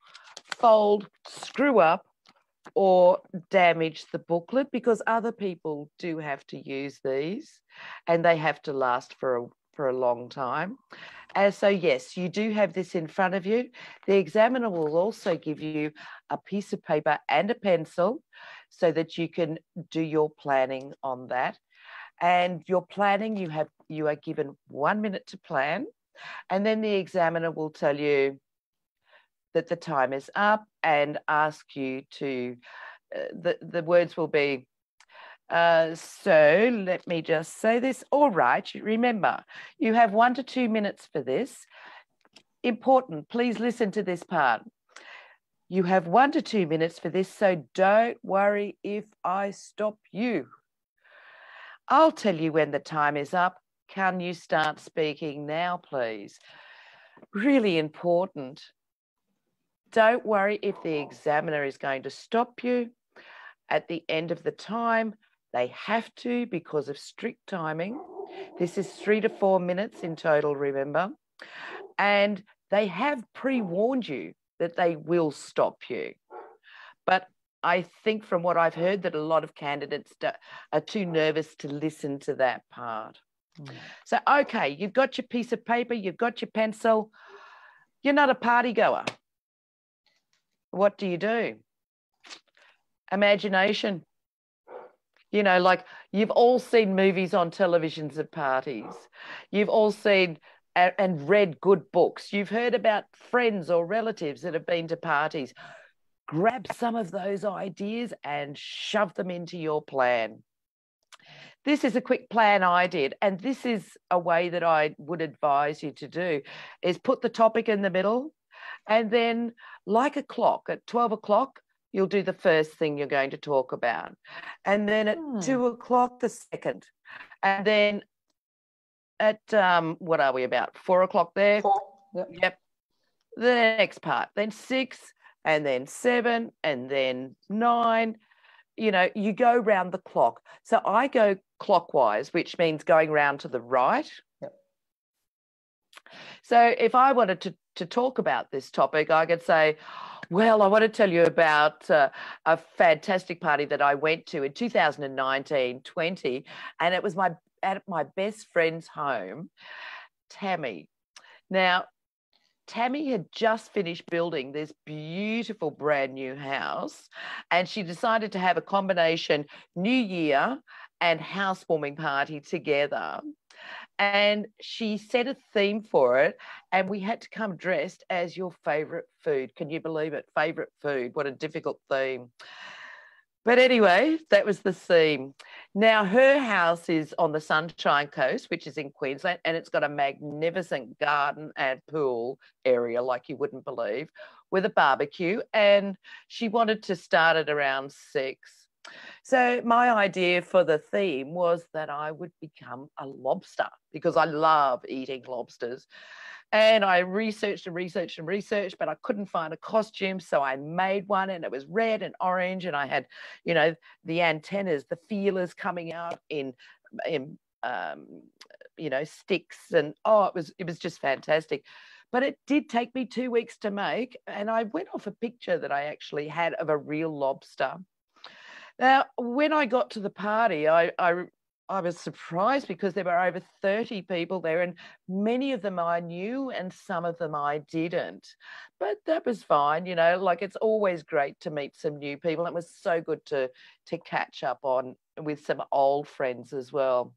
fold, screw up, or damage the booklet, because other people do have to use these and they have to last for a long time. And so, yes, you do have this in front of you. The examiner will also give you a piece of paper and a pencil so that you can do your planning on that. And your planning, you are given 1 minute to plan, and then the examiner will tell you that the time is up and ask you to, the words will be, So let me just say this. All right, remember, you have 1 to 2 minutes for this. Important, please listen to this part. You have 1 to 2 minutes for this, so don't worry if I stop you. I'll tell you when the time is up. Can you start speaking now, please? Really important. Don't worry if the examiner is going to stop you at the end of the time. They have to because of strict timing. This is 3 to 4 minutes in total, remember? And they have pre-warned you that they will stop you. But I think from what I've heard that a lot of candidates are too nervous to listen to that part. So, okay, you've got your piece of paper, you've got your pencil. You're not a party goer. What do? Imagination. You know, like you've all seen movies on televisions of parties. You've all seen and read good books. You've heard about friends or relatives that have been to parties. Grab some of those ideas and shove them into your plan. This is a quick plan I did, and this is a way that I would advise you to do, is put the topic in the middle, and then like a clock, at 12 o'clock, you'll do the first thing you're going to talk about. And then at 2 o'clock, the second. And then at, what are we about? 4 o'clock there? 4. Yep. The next part, then 6, and then 7, and then 9. You know, you go round the clock. So I go clockwise, which means going round to the right. Yep. So if I wanted to talk about this topic, I could say, well, I want to tell you about a fantastic party that I went to in 2019-20, and it was at my best friend's home, Tammy. Now, Tammy had just finished building this beautiful brand new house, and she decided to have a combination New Year and housewarming party together. And she set a theme for it, and we had to come dressed as your favourite food. Can you believe it? Favourite food. What a difficult theme. But anyway, that was the theme. Now, her house is on the Sunshine Coast, which is in Queensland, and it's got a magnificent garden and pool area like you wouldn't believe, with a barbecue, and she wanted to start at around 6. So my idea for the theme was that I would become a lobster because I love eating lobsters. And I researched, but I couldn't find a costume. So I made one, and it was red and orange. And I had, you know, the antennas, the feelers coming out in you know, sticks. And it was just fantastic. But it did take me 2 weeks to make. And I went off a picture that I actually had of a real lobster. Now, when I got to the party, I was surprised because there were over 30 people there, and many of them I knew and some of them I didn't. But that was fine, you know, like it's always great to meet some new people. It was so good to catch up on with some old friends as well.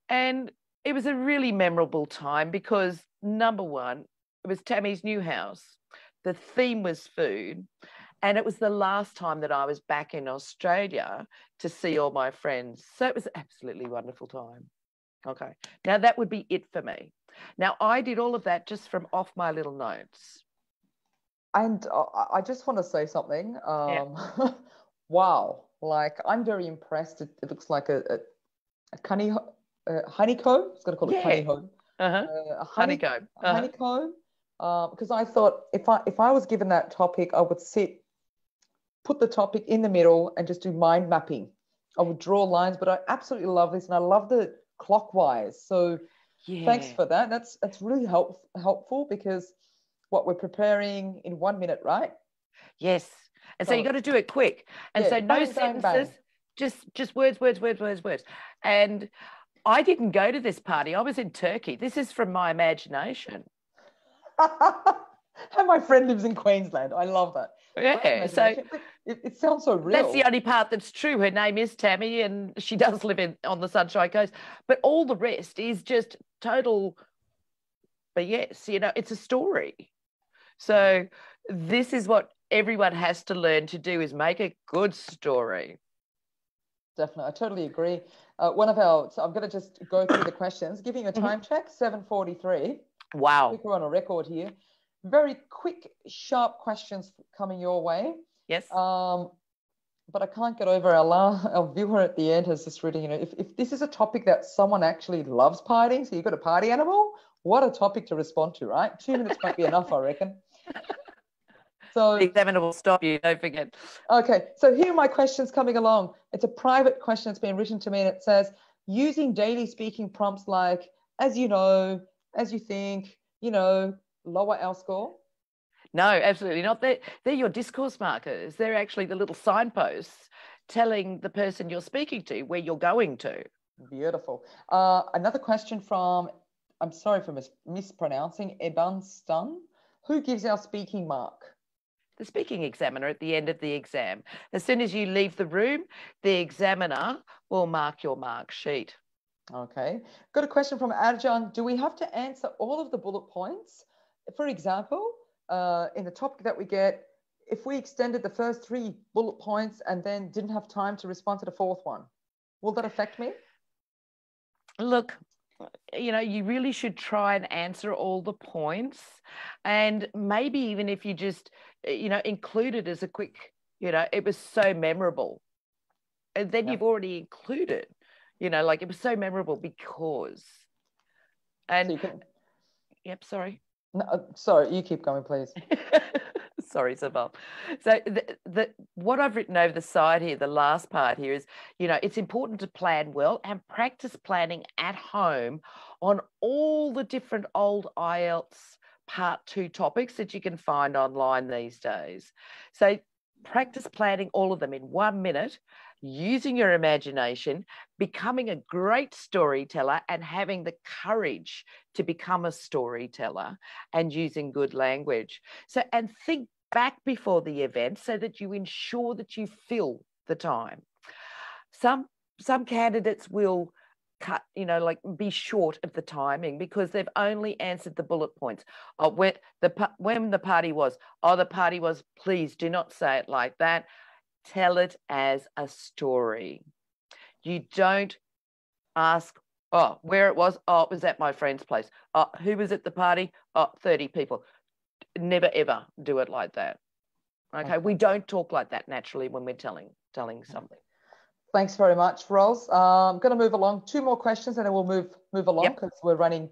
And it was a really memorable time because, number one, it was Tammy's new house. The theme was food. And it was the last time that I was back in Australia to see all my friends. So it was an absolutely wonderful time. Okay. Now that would be it for me. Now I did all of that just from off my little notes. And I just want to say something. Wow. Like, I'm very impressed. It looks like a honeycomb. I was going to call it honeycomb. Honeycomb. Honeycomb. Because I thought if I was given that topic, I would put the topic in the middle and just do mind mapping. I would draw lines, but I absolutely love this, and I love the clockwise. So thanks for that. That's really helpful because what we're preparing in 1 minute, right? Yes. And so you got to do it quick. And so no sentences, just words. And I didn't go to this party. I was in Turkey. This is from my imagination. And my friend lives in Queensland. I love that. Yeah, so it sounds so real. That's the only part that's true. Her name is Tammy, and she does live on the Sunshine Coast. But all the rest is just total. But yes, you know, it's a story. So this is what everyone has to learn to do: is make a good story. Definitely. I totally agree. So I'm going to just go through the questions, giving you a time check, 7:43. Wow. I think we're on a record here. Very quick, sharp questions coming your way. Yes. But I can't get over our viewer at the end has just written, if this is a topic that someone actually loves partying, so you've got a party animal, what a topic to respond to, right? 2 minutes might be enough, I reckon. So the examiner will stop you, don't forget. Okay, so here are my questions coming along. It's a private question that's been written to me, and it says, using daily speaking prompts like, as you know, as you think, lower our score? No, absolutely not. They're your discourse markers. They're actually the little signposts telling the person you're speaking to where you're going to. Beautiful. Another question from, I'm sorry for mispronouncing, Eban Stun. Who gives our speaking mark? The speaking examiner at the end of the exam. As soon as you leave the room, the examiner will mark your mark sheet. Okay. Got a question from Arjan. Do we have to answer all of the bullet points? For example, in the topic that we get, if we extended the first 3 bullet points and then didn't have time to respond to the 4th one, will that affect me? Look, you really should try and answer all the points, and maybe even if you just, include it as a quick, it was so memorable, and then you've already included, like it was so memorable because, and so you can... Yep, sorry. No, sorry, you keep going, please. Sorry, Isabel. So what I've written over the side here, the last part here is, it's important to plan well and practice planning at home on all the different old IELTS Part 2 topics that you can find online these days. So practice planning all of them in 1 minute, using your imagination, becoming a great storyteller and having the courage to become a storyteller and using good language. So, and think back before the event so that you ensure that you fill the time. Some candidates will cut, be short of the timing because they've only answered the bullet points. When the party was, the party was, please do not say it like that. Tell it as a story. You don't ask, where it was. It was at my friend's place. Who was at the party? 30 people. Never, ever do it like that. Okay. We don't talk like that naturally when we're telling something. Thanks very much, Ros. I'm going to move along. 2 more questions and then we'll move along because we're running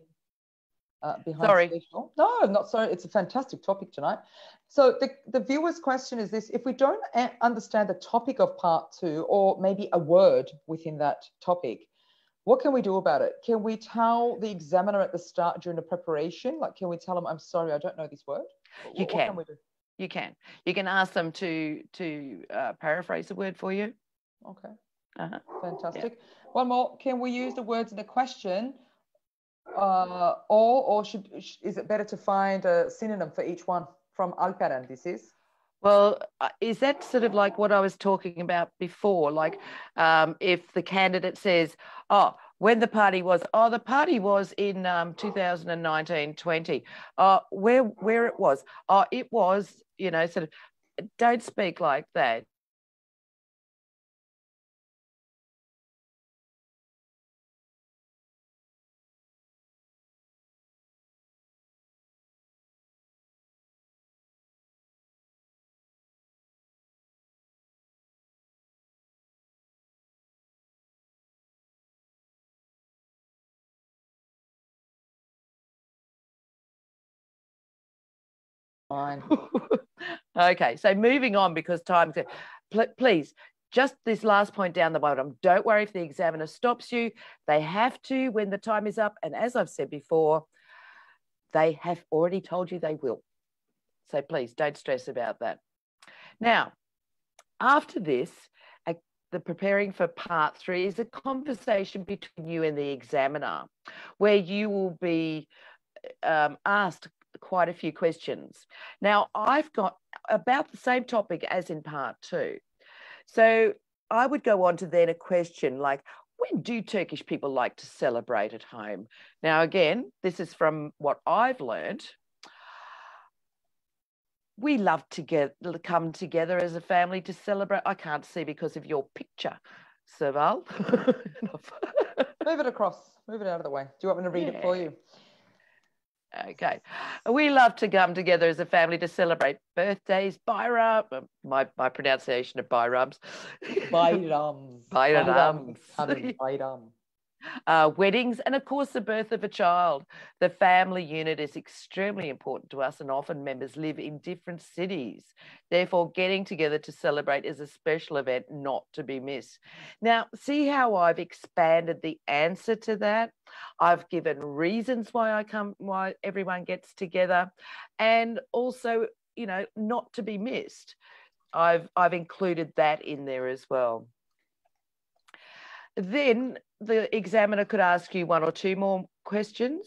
behind schedule. No, I'm not sorry. It's a fantastic topic tonight. So the viewer's question is this: if we don't understand the topic of part 2 or maybe a word within that topic, what can we do about it? Can we tell the examiner at the start during the preparation? Like, can we tell them, I'm sorry, I don't know this word? What can we do? You can. You can ask them to paraphrase the word for you. Okay. Fantastic. Yeah. One more. Can we use the words in the question, or is it better to find a synonym for each one? From Alperen, this is. Well, is that sort of like what I was talking about before? Like, if the candidate says, when the party was, the party was in 2019-20. Where it was? It was, sort of, don't speak like that. Fine. Okay, so moving on because time. Please, just this last point down the bottom. Don't worry if the examiner stops you. They have to when the time is up. And as I've said before, they have already told you they will. So please don't stress about that. Now, after this, the preparing for part 3 is a conversation between you and the examiner where you will be asked quite a few questions. Now, I've got about the same topic as in part 2. So I would go on to then a question like, when do Turkish people like to celebrate at home? Now, again, this is from what I've learned. We love to come together as a family to celebrate. I can't see because of your picture. Seval. Move it across. Move it out of the way. Do you want me to read it for you? Okay. We love to come together as a family to celebrate birthdays, Bayram. My pronunciation of Bayrams. Bayrams. Bayrams. Bayram. Weddings, and of course the birth of a child. The family unit is extremely important to us, and often members live in different cities. Therefore, getting together to celebrate is a special event not to be missed. Now, see how I've expanded the answer to that? I've given reasons why everyone gets together, and also, you know, not to be missed. I've included that in there as well. Then the examiner could ask you one or two more questions,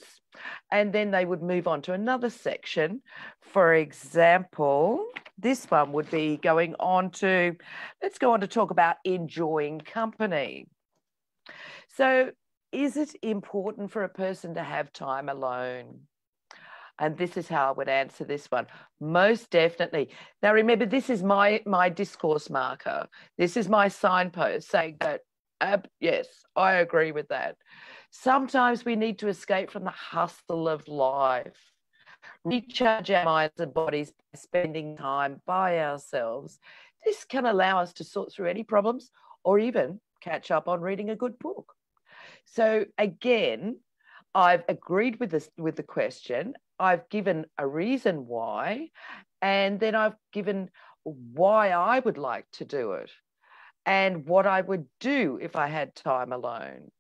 and then they would move on to another section. For example, this one would be going on to, let's go on to talk about enjoying company. So, is it important for a person to have time alone? And this is how I would answer this one. Most definitely. Now, remember, this is my discourse marker. This is my signpost saying that, yes, I agree with that. Sometimes we need to escape from the hustle of life, recharge our minds and bodies by spending time by ourselves. This can allow us to sort through any problems or even catch up on reading a good book. So again, I've agreed with the question. I've given a reason why, and then I've given why I would like to do it and what I would do if I had time alone.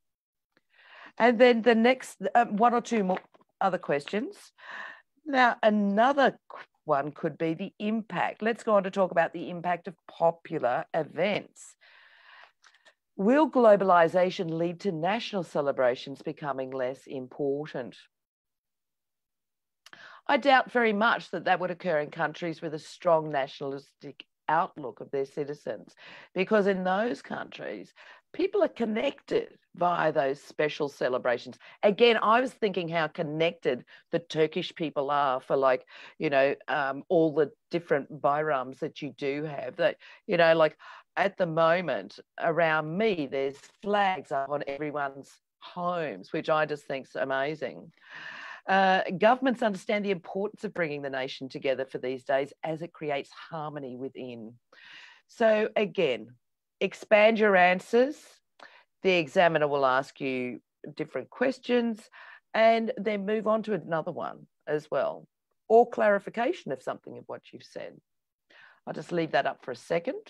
And then the next one or two more other questions. Now, another one could be the impact. Let's go on to talk about the impact of popular events. Will globalization lead to national celebrations becoming less important? I doubt very much that would occur in countries with a strong nationalistic outlook of their citizens, because in those countries, people are connected via those special celebrations. Again, I was thinking how connected the Turkish people are for, like, you know, all the different bayrams that you do have. That, you know, like at the moment around me, there's flags up on everyone's homes, which I just think is amazing. Governments understand the importance of bringing the nation together for these days, as it creates harmony within. So again, expand your answers. The examiner will ask you different questions and then move on to another one as well, or clarification of something of what you've said. I'll just leave that up for a second.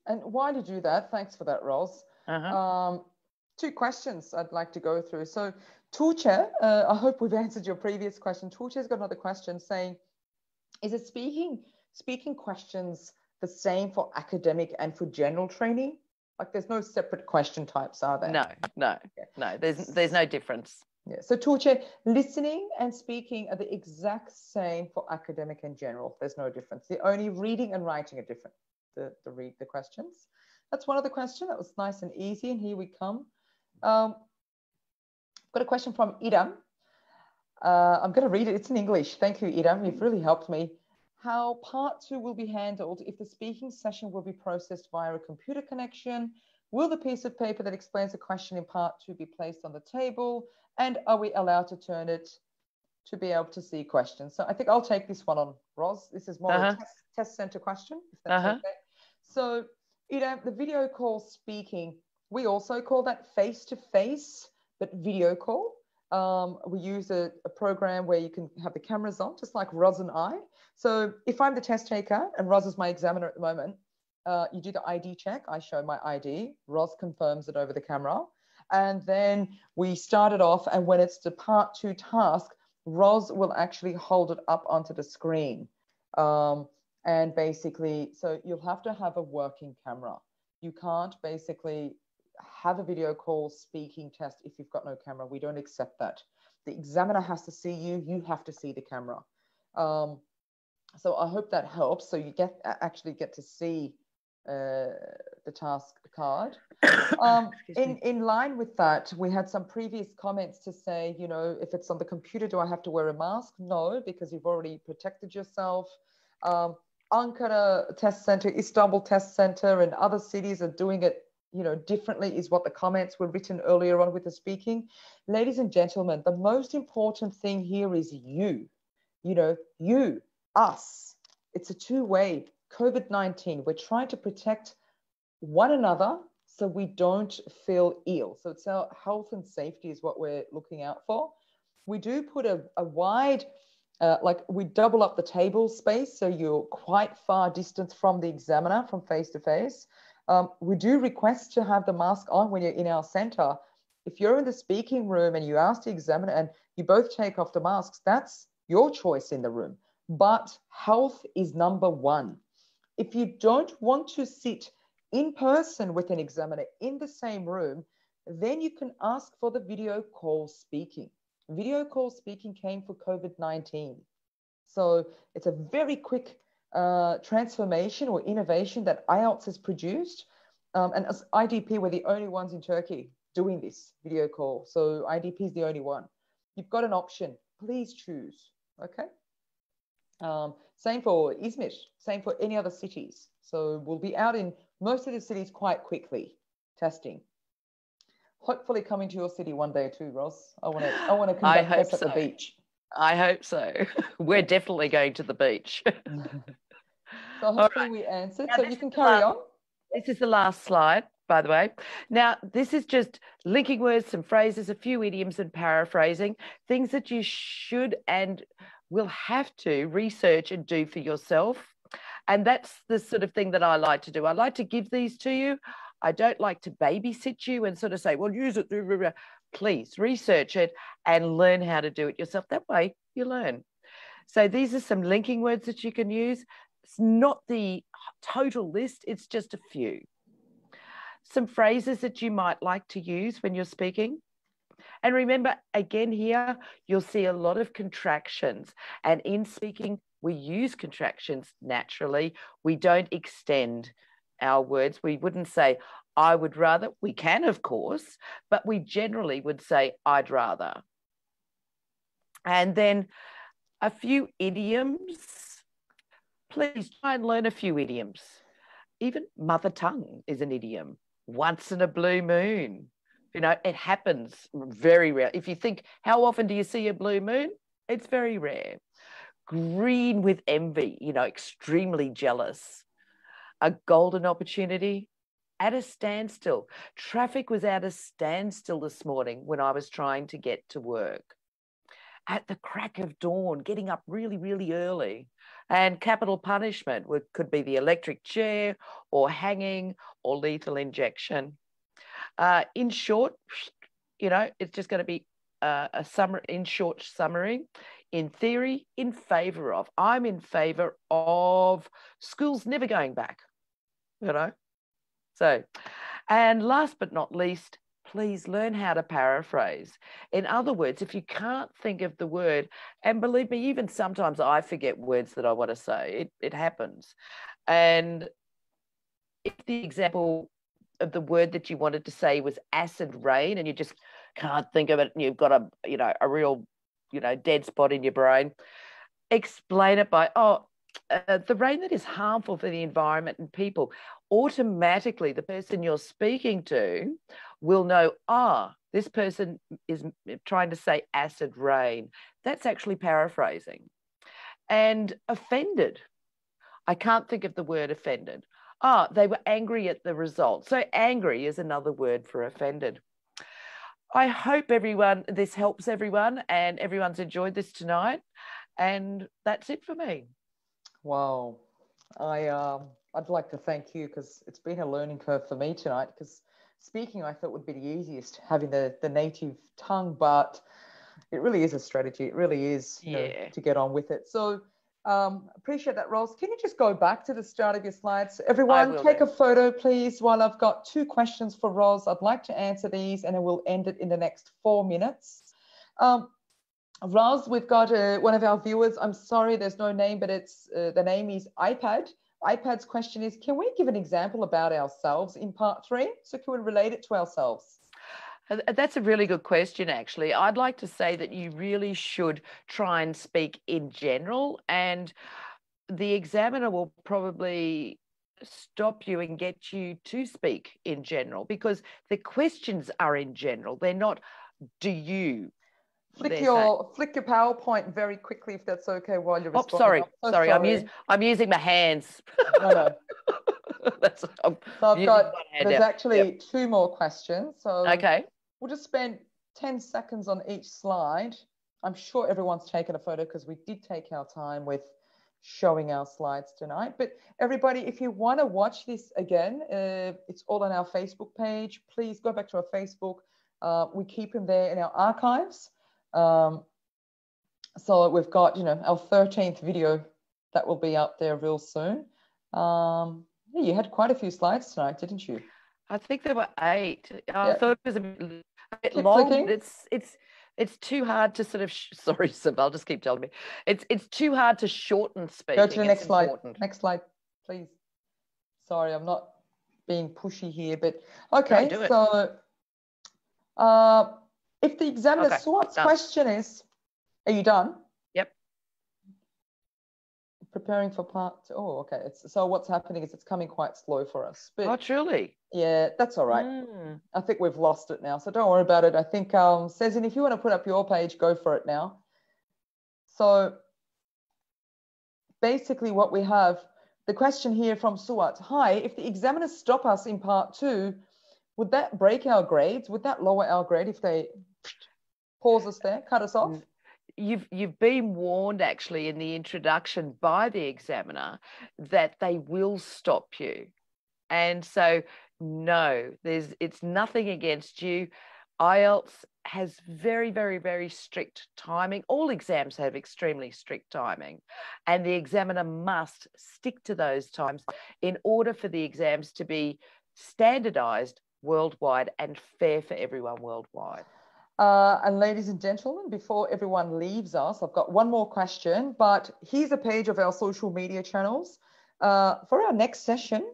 And while you do that, thanks for that, Ros. Two questions I'd like to go through. So Tuğçe, I hope we've answered your previous question. Tuğçe's got another question saying, is it speaking questions the same for academic and for general training? Like, there's no separate question types, are there? No, there's no difference. Yeah. So Tuğçe, listening and speaking are the exact same for academic and general. There's no difference. The only reading and writing are different. The questions. That's one of the questions. That was nice and easy. And here we come. Got a question from Idam. I'm going to read it. It's in English. Thank you, Idam. You've really helped me. How part 2 will be handled if the speaking session will be processed via a computer connection? Will the piece of paper that explains the question in part 2 be placed on the table? And are we allowed to turn it to be able to see questions? So I think I'll take this one on, Ros. This is more a test center question, if that's okay. So, Idam, the video call speaking, we also call that face-to-face, but video call. We use a program where you can have the cameras on, just like Ros and I. So if I'm the test taker and Ros is my examiner at the moment, you do the ID check. I show my ID. Ros confirms it over the camera. And then we start it off. And when it's the part 2 task, Ros will actually hold it up onto the screen. And basically, so you'll have to have a working camera. You can't basically have a video call speaking test if you've got no camera. We don't accept that. The examiner has to see you. You have to see the camera. So I hope that helps. So you actually get to see the task card. In line with that, we had some previous comments to say, you know, if it's on the computer, do I have to wear a mask? No, because you've already protected yourself. Ankara Test Center, Istanbul Test Center, and other cities are doing it differently is what the comments were written earlier on with the speaking. Ladies and gentlemen, the most important thing here is you, you, us. It's a two-way. COVID-19, we're trying to protect one another so we don't feel ill. So it's our health and safety is what we're looking out for. We do put a wide, we double up the table space so you're quite far distance from the examiner from face to face. We do request to have the mask on when you're in our center. If you're in the speaking room and you ask the examiner and you both take off the masks, that's your choice in the room. But health is number one. If you don't want to sit in person with an examiner in the same room, then you can ask for the video call speaking. Video call speaking came for COVID-19. So it's a very quick transformation or innovation that IELTS has produced. And as IDP, we're the only ones in Turkey doing this video call. So IDP is the only one. You've got an option. Please choose. Okay. Same for Izmir. Same for any other cities. So we'll be out in most of the cities quite quickly testing. Hopefully coming to your city one day too, Ross. I want to conduct tests at the beach. I hope so. We're definitely going to the beach. So hopefully we answered. Now, so you can carry on. This is the last slide, by the way. Now, this is just linking words, some phrases, a few idioms and paraphrasing, things that you should and will have to research and do for yourself. And that's the sort of thing that I like to do. I like to give these to you. I don't like to babysit you and sort of say, well, use it. Please research it and learn how to do it yourself. That way you learn. So these are some linking words that you can use. It's not the total list. It's just a few. Some phrases that you might like to use when you're speaking. And remember, again here, you'll see a lot of contractions. And in speaking, we use contractions naturally. We don't extend our words. We wouldn't say, I would rather. We can, of course, but we generally would say, I'd rather. And then a few idioms. Please try and learn a few idioms. Even mother tongue is an idiom. Once in a blue moon. It happens very rare. If you think, how often do you see a blue moon? It's very rare. Green with envy, extremely jealous. A golden opportunity at a standstill. Traffic was at a standstill this morning when I was trying to get to work. At the crack of dawn, getting up really, really early. And capital punishment could be the electric chair or hanging or lethal injection. In short, it's just going to be a short summary. In theory, in favour of. I'm in favour of schools never going back, So, and last but not least, please learn how to paraphrase. In other words, if you can't think of the word, and believe me, even sometimes I forget words that I want to say. It happens. And if the example of the word that you wanted to say was acid rain and you just can't think of it and you've got a real dead spot in your brain, explain it by the rain that is harmful for the environment and people. Automatically the person you're speaking to will know, this person is trying to say acid rain. That's actually paraphrasing. And offended, I can't think of the word offended. They were angry at the result. So angry is another word for offended. I hope this helps everyone and everyone's enjoyed this tonight. And that's it for me. Wow. I'd like to thank you because it's been a learning curve for me tonight, because speaking I thought would be the easiest, having the native tongue, but it really is a strategy. It really is to get on with it. So appreciate that, Ross. Can you just go back to the start of your slides? Everyone, take a photo, please, while I've got 2 questions for Ross. I'd like to answer these and then we'll end it in the next 4 minutes. Ross, we've got one of our viewers. I'm sorry, there's no name, but it's the name is iPad. iPad's question is, can we give an example about ourselves in part 3? So can we relate it to ourselves? That's a really good question, actually. I'd like to say that you really should try and speak in general, and the examiner will probably stop you and get you to speak in general, because the questions are in general. They're not, do you? Flick your PowerPoint very quickly, if that's okay, while you're responding. Sorry. I'm using my hands. No. There's actually two more questions. So okay, we'll just spend 10 seconds on each slide. I'm sure everyone's taken a photo because we did take our time with showing our slides tonight. But everybody, if you want to watch this again, it's all on our Facebook page. Please go back to our Facebook. We keep them there in our archives. So we've got, our 13th video that will be up there real soon. Yeah, you had quite a few slides tonight, didn't you? I think there were 8. I thought it was a bit Keep long. Clicking. It's too hard to sort of. Sorry, Sib, I'll just keep telling me. It's too hard to shorten speaking. Go to the next slide. Next slide, please. Sorry, I'm not being pushy here, but okay. No, do it. So, if the examiner SWOT's question is, are you done? Yep. Preparing for part 2. Oh, okay. So what's happening is it's coming quite slow for us. But, oh, truly? Yeah, that's all right. I think we've lost it now, so don't worry about it. I think, Sezin, if you want to put up your page, go for it now. So basically what we have, the question here from Suat. Hi, if the examiners stop us in part 2, would that break our grades? Would that lower our grade if they pause us there, cut us off? You've been warned actually in the introduction by the examiner that they will stop you. And so no, it's nothing against you. IELTS has very, very, very strict timing. All exams have extremely strict timing, and the examiner must stick to those times in order for the exams to be standardized worldwide and fair for everyone worldwide. And ladies and gentlemen, before everyone leaves us, I've got one more question, but here's a page of our social media channels. For our next session,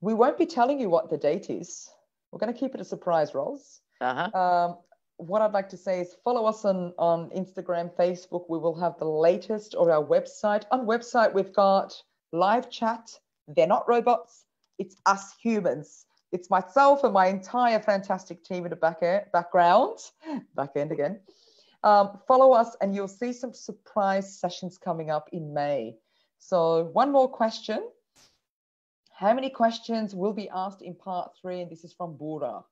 we won't be telling you what the date is. We're going to keep it a surprise, Ros. What I'd like to say is follow us on Instagram, Facebook. We will have the latest, or our website. On website, we've got live chat. They're not robots. It's us humans. It's myself and my entire fantastic team in the back end again. Follow us and you'll see some surprise sessions coming up in May. So one more question. How many questions will be asked in part 3? And this is from Bura.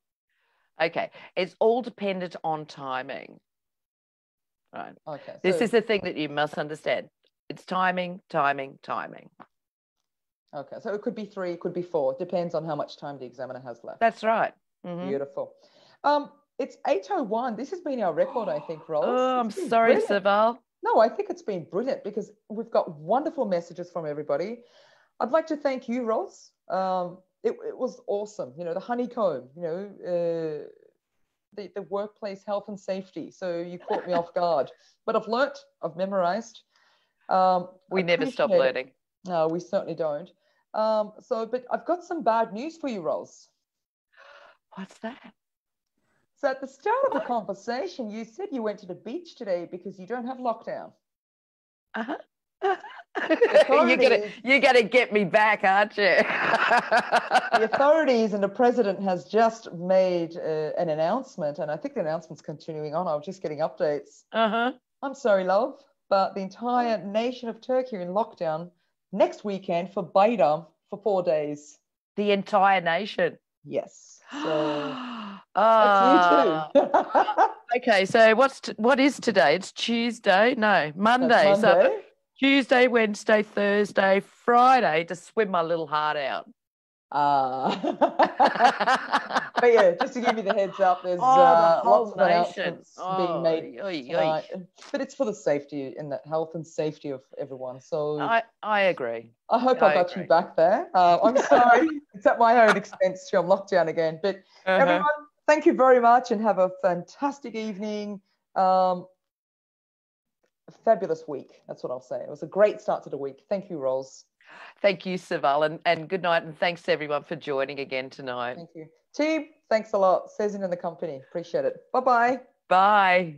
Okay, it's all dependent on timing. Right. Okay. This is the thing that you must understand. It's timing, timing, timing. Okay, so it could be 3, it could be 4. Depends on how much time the examiner has left. That's right. Beautiful. It's 8:01. This has been our record, I think, Ros. Oh, I'm sorry, Sival. No, I think it's been brilliant because we've got wonderful messages from everybody. I'd like to thank you, Ros. It was awesome. The honeycomb, the workplace health and safety. So you caught me off guard. But I've learnt, I've memorized. We never stop learning. No, we certainly don't. But I've got some bad news for you, Ros. What's that? So at the start of the conversation, you said you went to the beach today because you don't have lockdown. You're gonna get me back, aren't you? The authorities and the president has just made an announcement, and I think the announcement's continuing on. I was just getting updates. I'm sorry, love, but the entire nation of Turkey are in lockdown next weekend for Biomes for 4 days. The entire nation? Yes. So that's you too. Okay, so what is today? It's Tuesday? No, Monday. So Tuesday, Wednesday, Thursday, Friday to swim my little heart out. But yeah, just to give you the heads up, there's lots of announcements being made tonight. But it's for the safety and the health and safety of everyone. So I agree. I hope I got you back there. I'm sorry, it's at my own expense too. I'm locked down again. But everyone, thank you very much and have a fantastic evening. Fabulous week. That's what I'll say. It was a great start to the week. Thank you, Ros. Thank you, Sival, and good night, and thanks to everyone for joining again tonight. Thank you. Team, thanks a lot. Sezin and the company. Appreciate it. Bye-bye. Bye.